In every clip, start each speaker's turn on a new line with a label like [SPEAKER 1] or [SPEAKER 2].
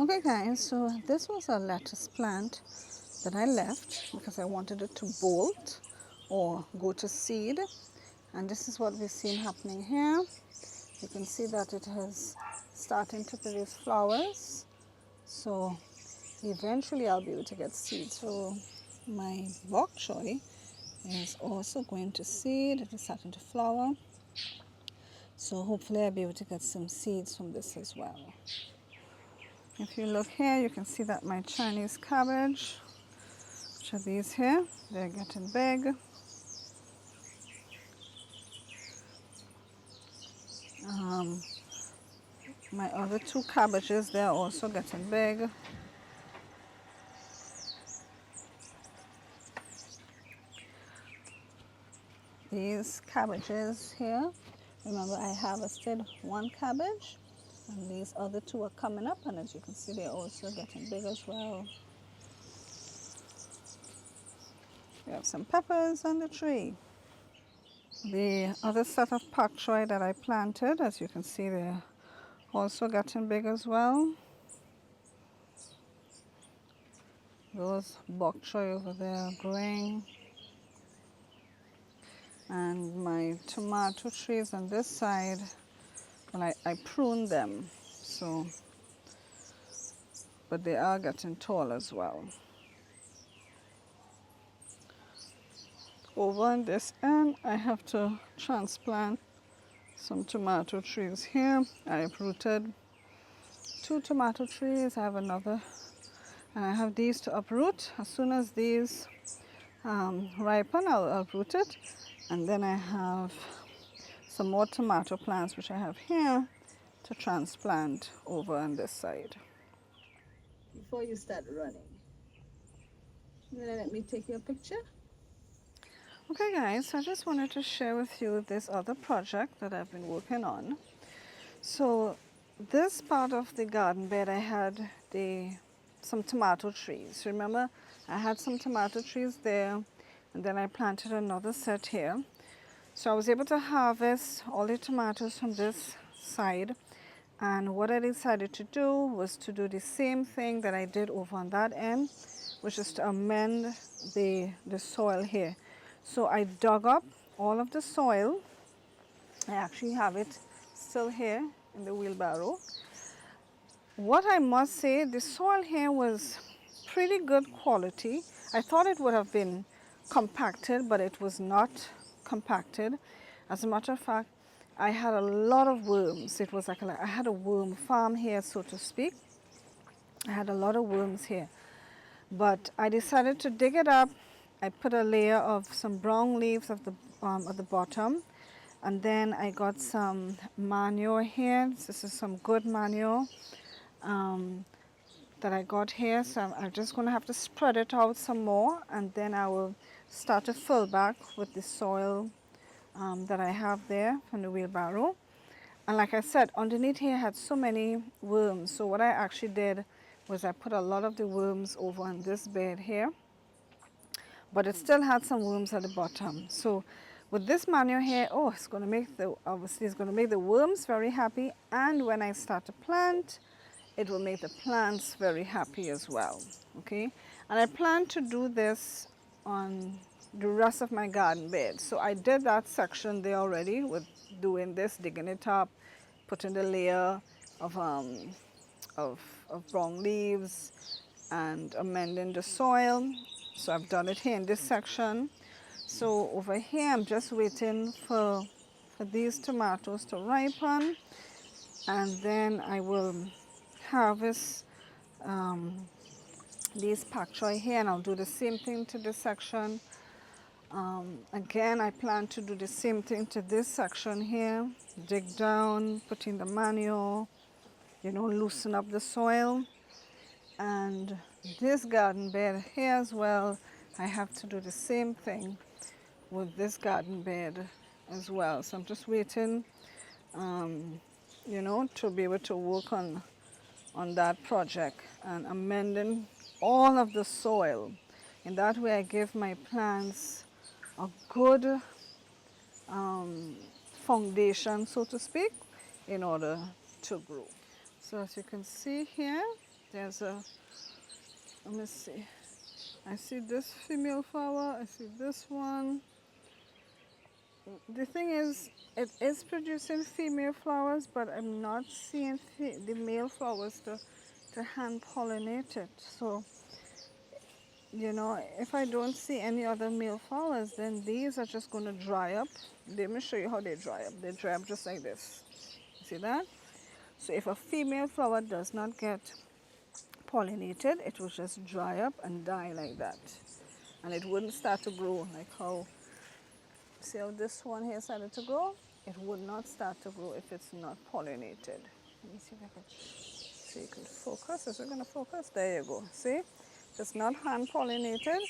[SPEAKER 1] Okay guys, so this was a lettuce plant that I left because I wanted it to bolt or go to seed, and this is what we've seen happening here. You can see that it has starting to produce flowers, so eventually I'll be able to get seed. So my bok choy is also going to seed. It is starting to flower, so hopefully I'll be able to get some seeds from this as well. If you look here, you can see that my Chinese cabbage, which are these here, they're getting big. My other two cabbages, they're also getting big. These cabbages here, remember I harvested one cabbage, and these other two are coming up, and as you can see, they're also getting big as well. We have some peppers on the tree. The other set of pak choy that I planted, as you can see, they're also getting big as well. Those bok choy over there are growing. And my tomato trees on this side, well, I pruned them, so, but they are getting tall as well. Over on this end, I have to transplant some tomato trees here. I uprooted 2 tomato trees. I have another, and I have these to uproot. As soon as these ripen, I'll uproot it. And then I have some more tomato plants, which I have here, to transplant over on this side. Before you start running, you gonna let me take your picture? Okay guys, so I just wanted to share with you this other project that I've been working on. So this part of the garden bed, I had some tomato trees. Remember, I had some tomato trees there, and then I planted another set here. So I was able to harvest all the tomatoes from this side, and what I decided to do was to do the same thing that I did over on that end, which is to amend the soil here. So I dug up all of the soil. I actually have it still here in the wheelbarrow. What I must say, the soil here was pretty good quality. I thought it would have been compacted, but it was not compacted. As a matter of fact, I had a lot of worms. It was like I had a worm farm here, so to speak. I had a lot of worms here. But I decided to dig it up. I put a layer of some brown leaves at the bottom, and then I got some manure here. This is some good manure that I got here. So I'm just going to have to spread it out some more, and then I will start to fill back with the soil that I have there from the wheelbarrow. And like I said, underneath here I had so many worms. So what I actually did was I put a lot of the worms over on this bed here, but it still had some worms at the bottom. So with this manure here, oh, it's going to make obviously it's going to make the worms very happy, and when I start to plant, it will make the plants very happy as well. Okay, and I plan to do this on the rest of my garden bed. So I did that section there already with doing this, digging it up, putting the layer of brown leaves and amending the soil. So I've done it here in this section. So over here I'm just waiting for these tomatoes to ripen, and then I will harvest these pak choy here, and I'll do the same thing to this section. Again, I plan to do the same thing to this section here. Dig down, put in the manure, loosen up the soil. And this garden bed here as well, I have to do the same thing with this garden bed as well. So I'm just waiting, to be able to work on that project and amending all of the soil. In that way, I give my plants a good foundation, so to speak, in order to grow. So as you can see here, There's a, let me see. I see this female flower, I see this one. The thing is, it is producing female flowers, but I'm not seeing the male flowers to hand pollinate it. So, you know, if I don't see any other male flowers, then these are just going to dry up. Let me show you how they dry up. They dry up just like this. See that? So if a female flower does not get pollinated, it will just dry up and die like that. And it wouldn't start to grow like how, see how this one here started to grow? It would not start to grow if it's not pollinated. Let me see if I can, so you can focus. Is it going to focus? There you go. See? If it's not hand pollinated,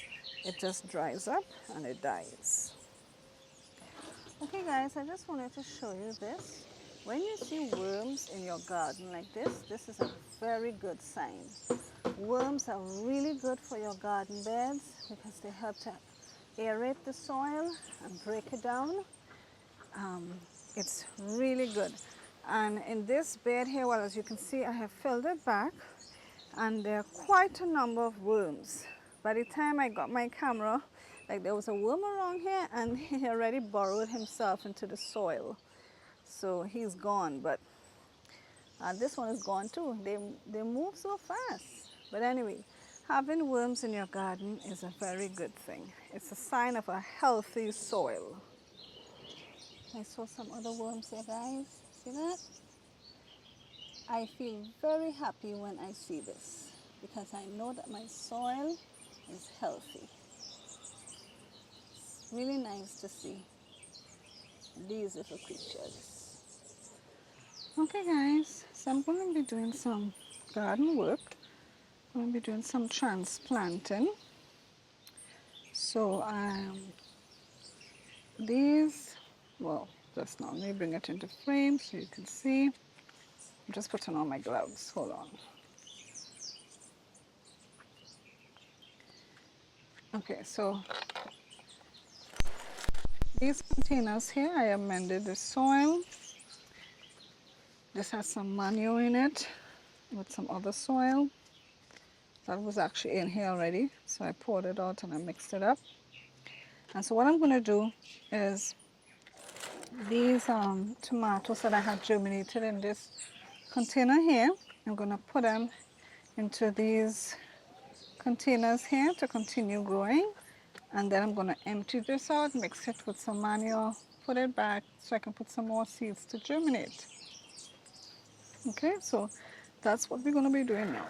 [SPEAKER 1] it just dries up and it dies. Okay guys, I just wanted to show you this. When you see worms in your garden like this is a very good sign. Worms are really good for your garden beds because they help to aerate the soil and break it down. It's really good. And in this bed here, well, as you can see, I have filled it back and there are quite a number of worms. By the time I got my camera, like there was a worm around here and he already burrowed himself into the soil. So he's gone, but this one is gone too. They move so fast. But anyway, having worms in your garden is a very good thing. It's a sign of a healthy soil. I saw some other worms there, guys. See that? I feel very happy when I see this because I know that my soil is healthy. It's really nice to see these little creatures. Okay guys, so I'm going to be doing some garden work. I'm going to be doing some transplanting. So these, well, just now, let me bring it into frame so you can see. I'm just putting on my gloves, hold on. Okay, so these containers here, I amended the soil. This has some manure in it with some other soil. That was actually in here already, so I poured it out and I mixed it up. And so what I'm going to do is these tomatoes that I have germinated in this container here, I'm going to put them into these containers here to continue growing. And then I'm going to empty this out, mix it with some manure, put it back so I can put some more seeds to germinate. Okay, so that's what we're going to be doing now.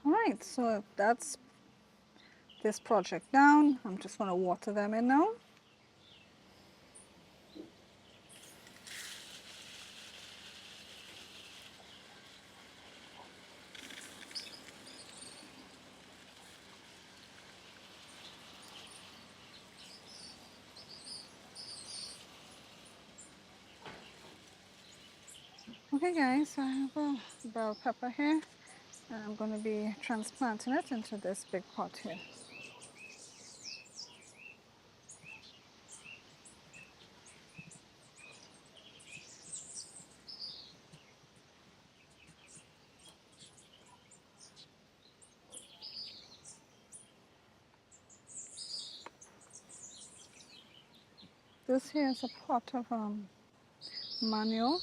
[SPEAKER 1] All right, so that's this project down. I'm just going to water them in now. Okay guys, so I have a bell pepper here and I'm going to be transplanting it into this big pot here. This here is a pot of manure.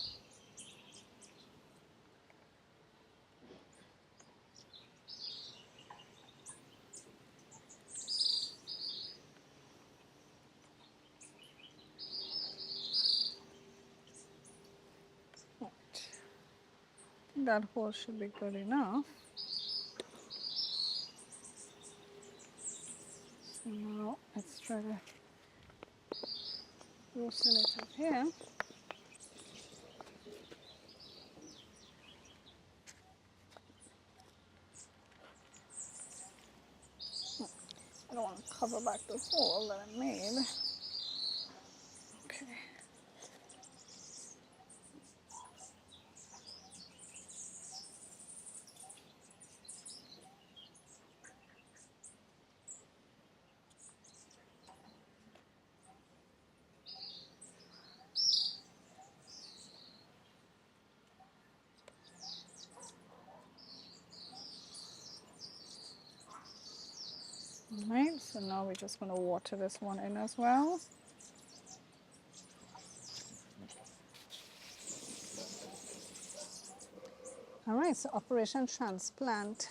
[SPEAKER 1] think that hole should be good enough. So now let's try to loosen it up here. I don't want to cover back the hole that I made. Okay. Alright, so now we're just going to water this one in as well. Alright, so Operation Transplant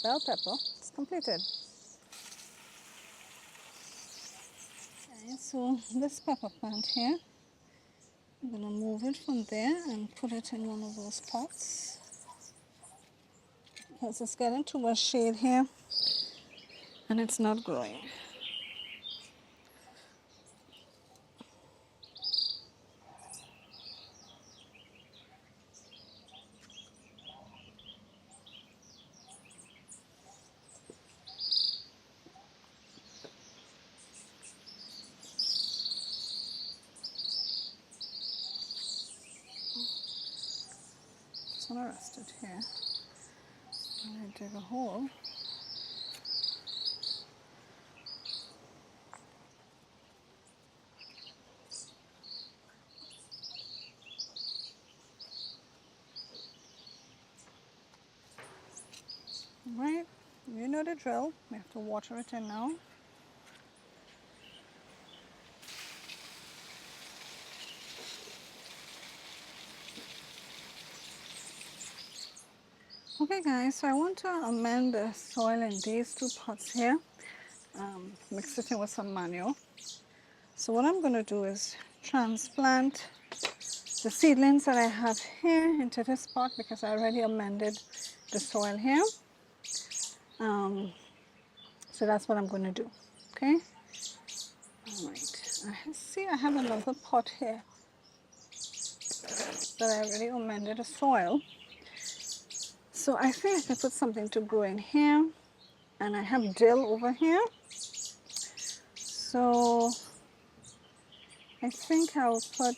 [SPEAKER 1] Bell Pepper is completed. Okay, so this pepper plant here, I'm going to move it from there and put it in one of those pots. Because it's getting too much shade here and it's not growing. Just want to rest it here. I'm going to dig a hole. Right, you know the drill. We have to water it in now. Okay guys, so I want to amend the soil in these two pots here. Mix it in with some manure. So what I'm going to do is transplant the seedlings that I have here into this pot because I already amended the soil here. So that's what I'm going to do. Okay. All right. I have another pot here that I already amended the soil. So I think I can put something to grow in here, and I have dill over here. So I think I'll put,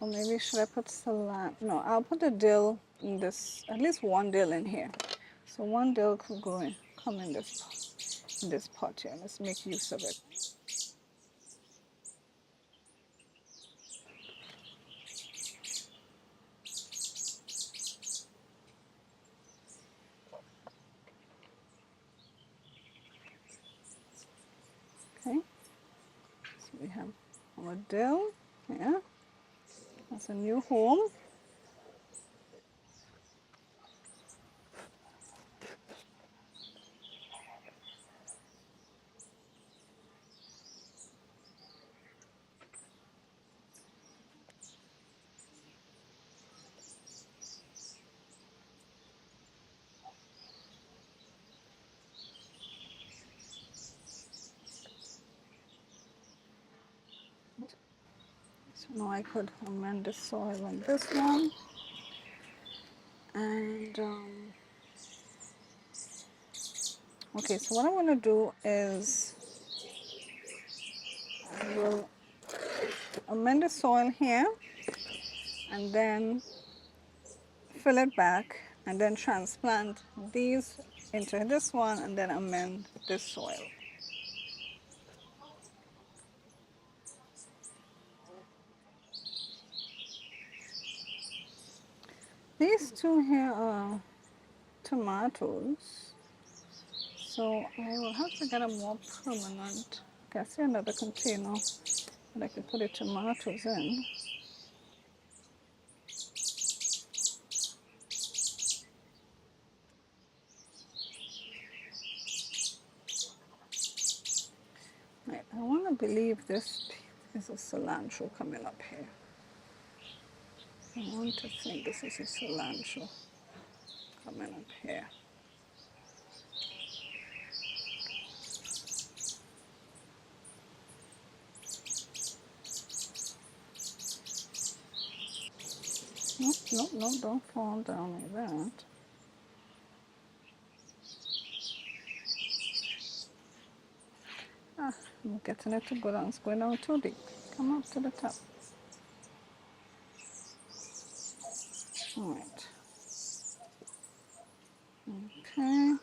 [SPEAKER 1] or maybe should I put salad? No, I'll put the dill in this, at least one dill in here. So one dill could go in, come in this pot here. Let's make use of it. Okay, so we have our dill here. That's a new home. So now I could amend the soil on this one. And okay, so what I'm going to do is I will amend the soil here and then fill it back and then transplant these into this one and then amend this soil. These two here are tomatoes, so I will have to get a more permanent. Okay, I see another container that I can put the tomatoes in. Right, I want to believe this is a cilantro coming up here. I want to think this is a cilantro coming up here. Nope, nope, nope, don't fall down like that. Ah, I'm getting it to go down. It's going down too deep. Come up to the top. All right. Okay.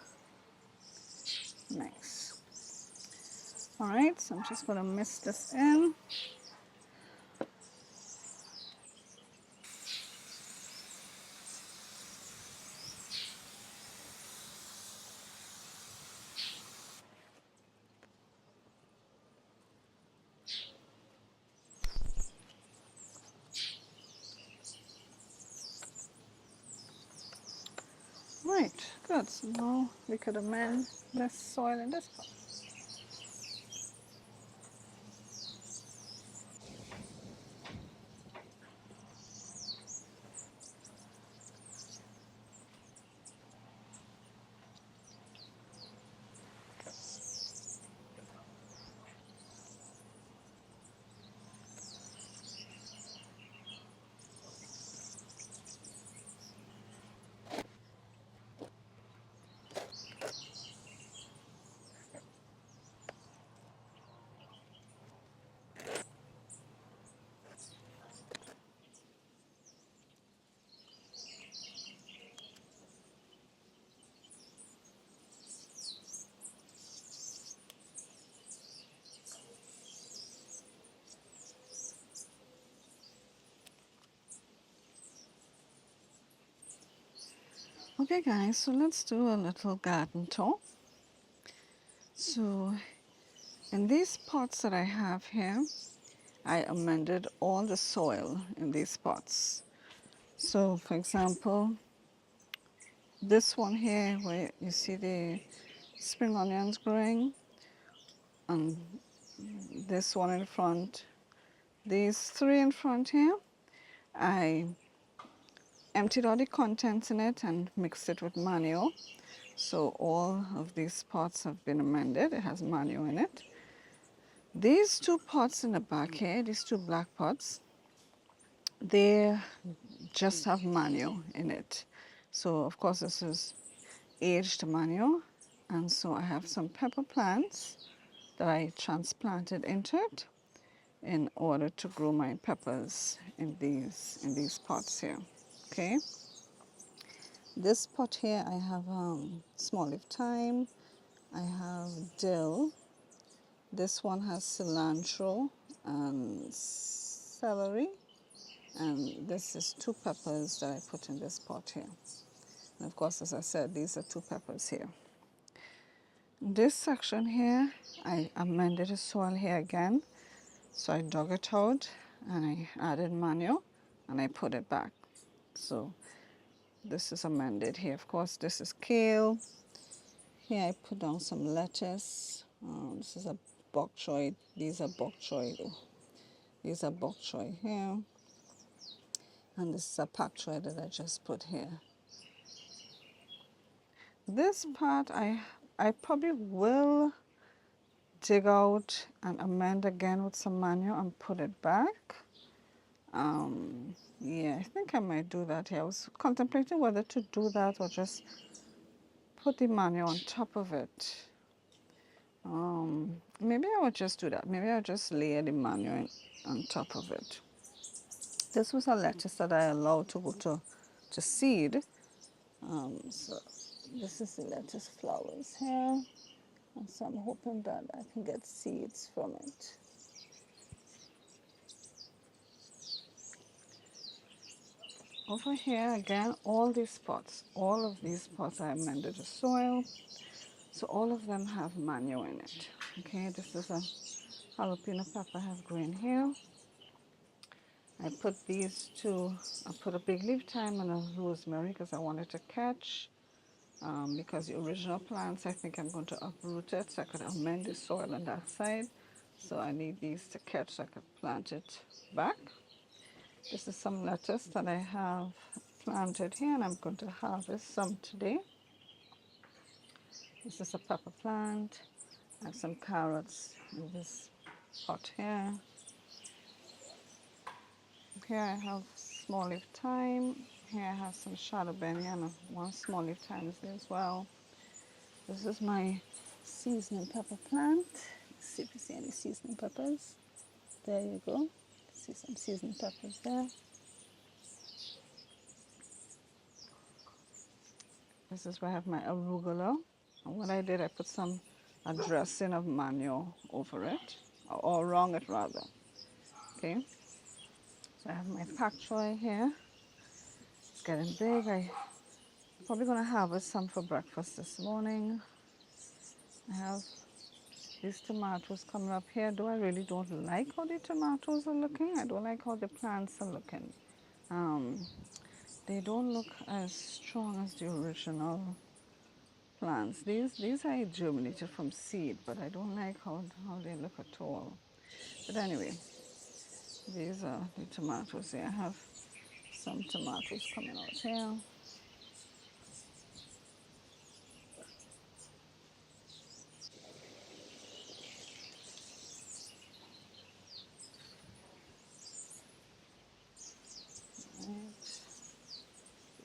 [SPEAKER 1] Nice. All right, so I'm just going to mist this in. Right, good. So now we could amend this soil in this pot. Okay guys, so let's do a little garden tour. So in these pots that I have here, I amended all the soil in these pots. So for example, this one here where you see the spring onions growing, and this one in front, these three in front here, I emptied all the contents in it and mixed it with manure. So all of these pots have been amended. It has manure in it. These two pots in the back here, these two black pots, they just have manure in it. So of course this is aged manure, and so I have some pepper plants that I transplanted into it in order to grow my peppers in these pots here. Okay. This pot here I have small leaf thyme, I have dill. This one has cilantro and celery, and this is two peppers that I put in this pot here. And of course, as I said, these are two peppers here. This section here, I amended the soil here again. So I dug it out and I added manure and I put it back. So this is amended here. Of course, this is kale. Here I put down some lettuce. This is a bok choy. These are bok choy. These are bok choy here. And this is a pak choy that I just put here. This part I probably will dig out and amend again with some manure and put it back. Yeah, I think I might do that here. I was contemplating whether to do that or just put the manure on top of it. Maybe I would just do that. Maybe I'll just layer the manure on top of it. This was a lettuce that I allowed to go to seed. So this is the lettuce flowers here. And so I'm hoping that I can get seeds from it. Over here again, all these pots, all of these pots I amended the soil. So all of them have manure in it. Okay, this is a jalapeno pepper I have growing here. I put these two, I put a big leaf thyme and a rosemary because I wanted to catch. Because the original plants, I think I'm going to uproot it so I could amend the soil on that side. So I need these to catch so I could plant it back. This is some lettuce that I have planted here, and I'm going to harvest some today. This is a pepper plant. I have some carrots in this pot here. Here I have small leaf thyme. Here I have some shadow benny and one small leaf thyme is there as well. This is my seasoning pepper plant. Let's see if you see any seasoning peppers. There you go. See some seasoning peppers there. This is where I have my arugula. And what I did, I put a dressing of manure over it, or wrong it rather. Okay. So I have my pak choy here. It's getting big. I'm probably going to harvest some for breakfast this morning. I have these tomatoes coming up here. Though I really don't like how the tomatoes are looking. I don't like how the plants are looking. They don't look as strong as the original plants. These I germinated from seed, but I don't like how they look at all. But anyway, these are the tomatoes here. I have some tomatoes coming out here.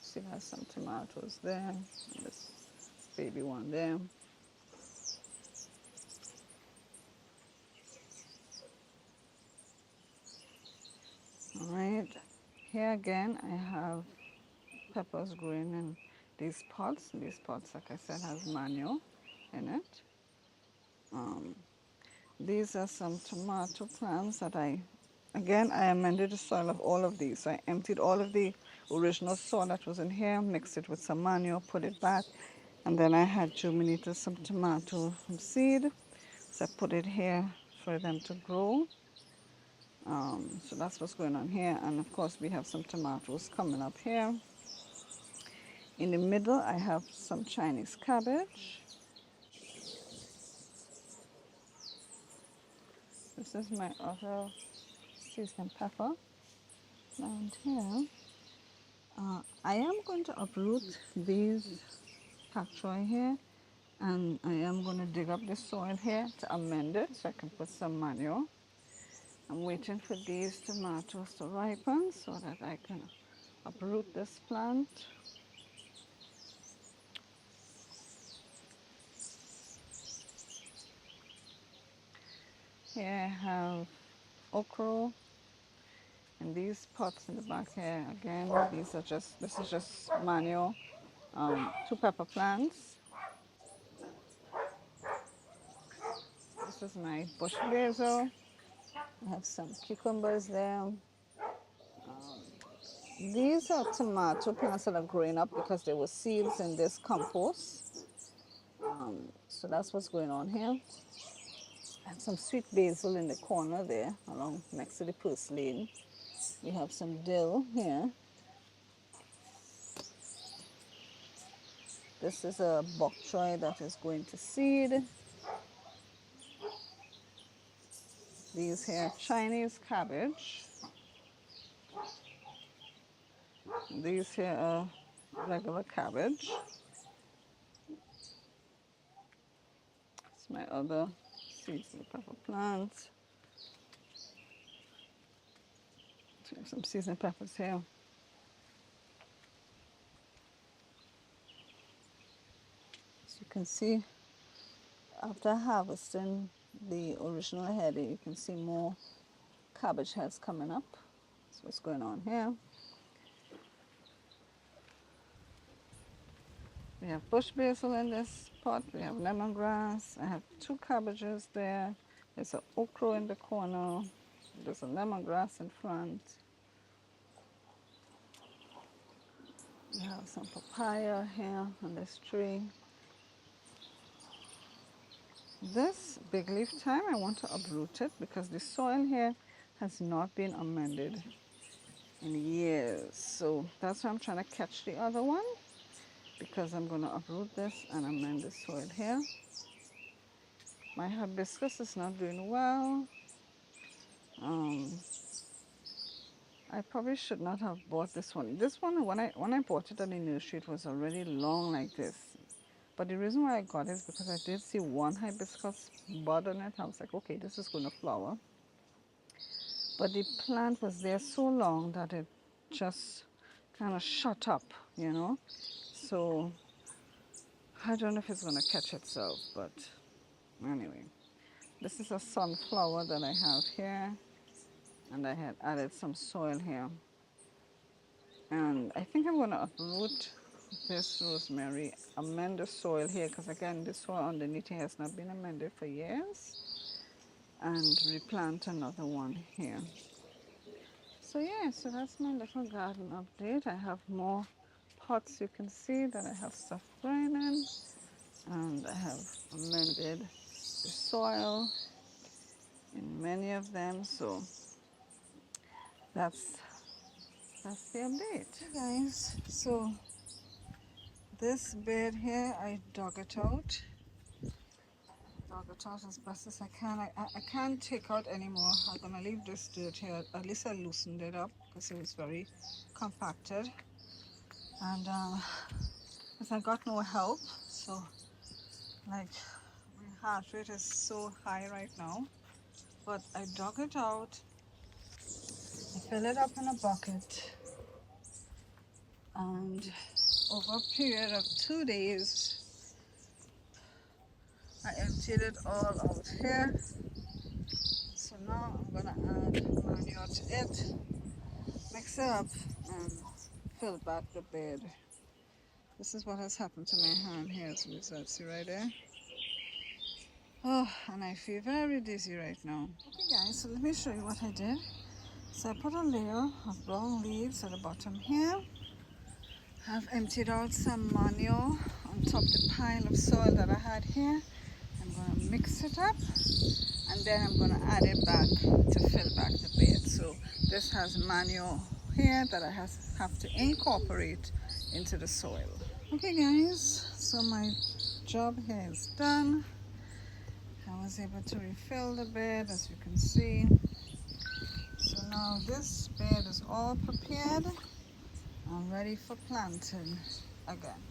[SPEAKER 1] Still has some tomatoes there. And this baby one there. All right. Here again, I have peppers growing in these pots. These pots, like I said, has manure in it. These are some tomato plants that I amended the soil of all of these. So I emptied all of the original soil that was in here, mixed it with some manure, put it back, and then I had germinated some tomato from seed. So I put it here for them to grow. So that's what's going on here. And of course, we have some tomatoes coming up here. In the middle, I have some Chinese cabbage. This is my other seasoned pepper plant here. I am going to uproot these pak choy here, and I am going to dig up the soil here to amend it so I can put some manure. I'm waiting for these tomatoes to ripen so that I can uproot this plant. Here I have okra in these pots in the back here. Again, this is just manure. 2 pepper plants. This is my bush basil. I have some cucumbers there. These are tomato plants that are growing up because there were seeds in this compost. So that's what's going on here. I have some sweet basil in the corner there, along next to the purslane. We have some dill here. This is a bok choy that is going to seed. These here Chinese cabbage. These here are regular cabbage. It's my other seasoned pepper plants. So we have some seasoned peppers here. As you can see, after harvesting the original head, you can see more cabbage heads coming up. That's what's going on here. We have bush basil in this pot. We have lemongrass. I have 2 cabbages there. There's an okra in the corner. There's a lemongrass in front. We have some papaya here on this tree. This big leaf thyme, I want to uproot it because the soil here has not been amended in years. So that's why I'm trying to catch the other one, because I'm going to uproot this and amend the soil here. My hibiscus is not doing well. I probably should not have bought this one. This one, when I bought it at the nursery, it was already long like this. But the reason why I got it is because I did see one hibiscus bud on it. I was like, okay, this is going to flower. But the plant was there so long that it just kind of shut up, you know. So I don't know if it's going to catch itself, but anyway. This is a sunflower that I have here, and I had added some soil here. And I think I'm going to uproot this rosemary, amend the soil here, because again, the soil underneath here has not been amended for years, and replant another one here. So yeah, so that's my little garden update. I have more pots you can see that I have stuff growing in, and I have amended the soil in many of them, so that's the update. Hey guys, so this bed here, I dug it out as best as I can. I can't take out anymore. I'm gonna leave this dirt here. At least I loosened it up because it was very compacted, and because I got no help, so like my heart rate is so high right now. But I dug it out, I filled it up in a bucket, and over a period of 2 days I emptied it all out here. So now I'm gonna add manure to it, mix it up, and fill back the bed. This is what has happened to my hand here as a result. See right there? Oh, and I feel very dizzy right now. Okay guys, so let me show you what I did. So I put a layer of brown leaves at the bottom here. I've emptied out some manure on top of the pile of soil that I had here. I'm going to mix it up, and then I'm going to add it back to fill back the bed. So this has manure here that I have to incorporate into the soil. Okay guys, so my job here is done. I was able to refill the bed, as you can see. So now this bed is all prepared and ready for planting again.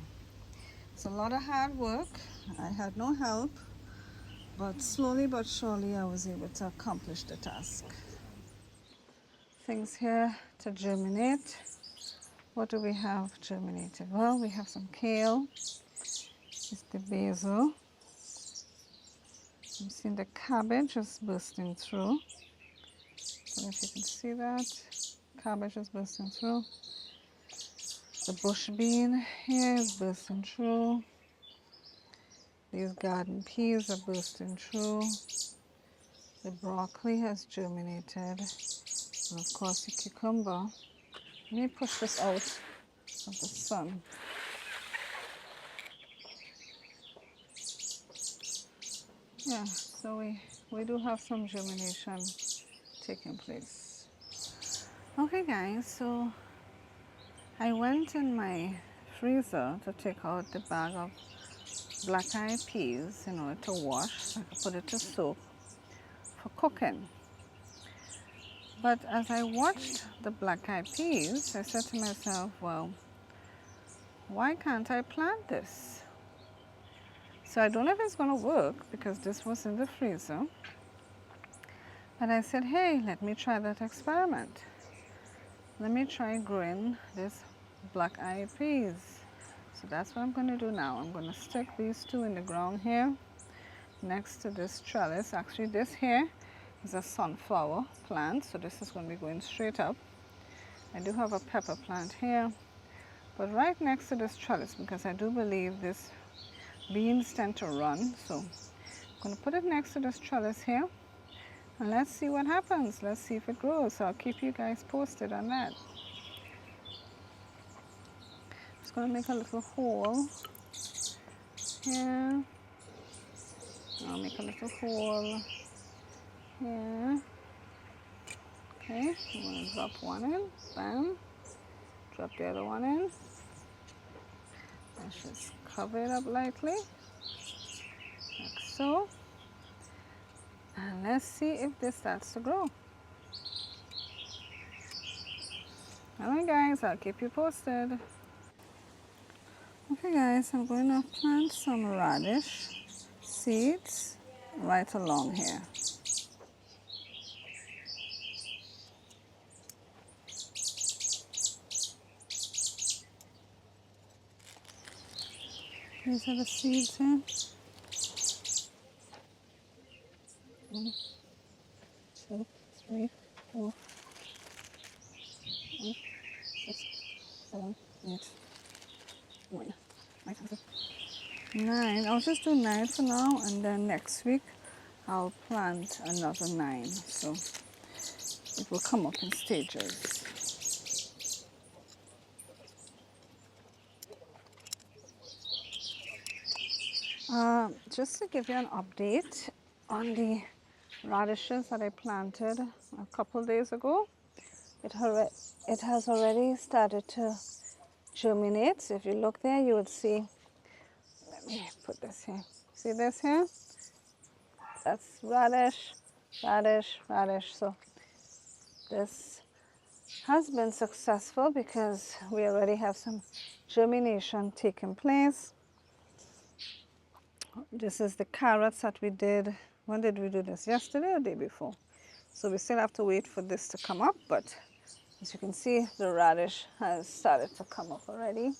[SPEAKER 1] It's a lot of hard work. I had no help, but slowly but surely I was able to accomplish the task. Things here to germinate. What do we have germinated? Well, we have some kale. It's the basil. I'm seeing the cabbage is bursting through. I don't know if you can see that. Cabbage is bursting through. The bush bean here is bursting through. These garden peas are bursting through. The broccoli has germinated. And of course the cucumber. Let me push this out of the sun. Yeah, so we do have some germination taking place. Okay guys, so I went in my freezer to take out the bag of black-eyed peas in order to wash, so I could put it to soak for cooking. But as I watched the black-eyed peas, I said to myself, well, why can't I plant this? So I don't know if it's going to work because this was in the freezer. But I said, hey, let me try that experiment. Let me try growing this black-eyed peas. So that's what I'm going to do now. I'm going to stick these two in the ground here next to this trellis. Actually, this here is a sunflower plant, so this is going to be going straight up. I do have a pepper plant here, but right next to this trellis, because I do believe this beans tend to run, so I'm going to put it next to this trellis here, and let's see what happens. Let's see if it grows. So I'll keep you guys posted on that. Just going to make a little hole here. I'll make a little hole here. Okay, I'm going to drop one in, bam, drop the other one in. Let's just cover it up lightly, like so. And let's see if this starts to grow. Alright guys, I'll keep you posted. Okay guys, I'm going to plant some radish seeds right along here. These are the seeds here. 1, 2, 3, 4, 5, 6, 7, 8, 9. 9. I'll just do 9 for now, and then next week I'll plant another 9. So it will come up in stages. Just to give you an update on the radishes that I planted a couple days ago, it has already started to germinate. So if you look there, you would see, let me put this here. See this here? That's radish, radish, radish. So this has been successful because we already have some germination taking place. This is the carrots that we did. When did we do this? Yesterday or the day before? So we still have to wait for this to come up, but as you can see, the radish has started to come up already.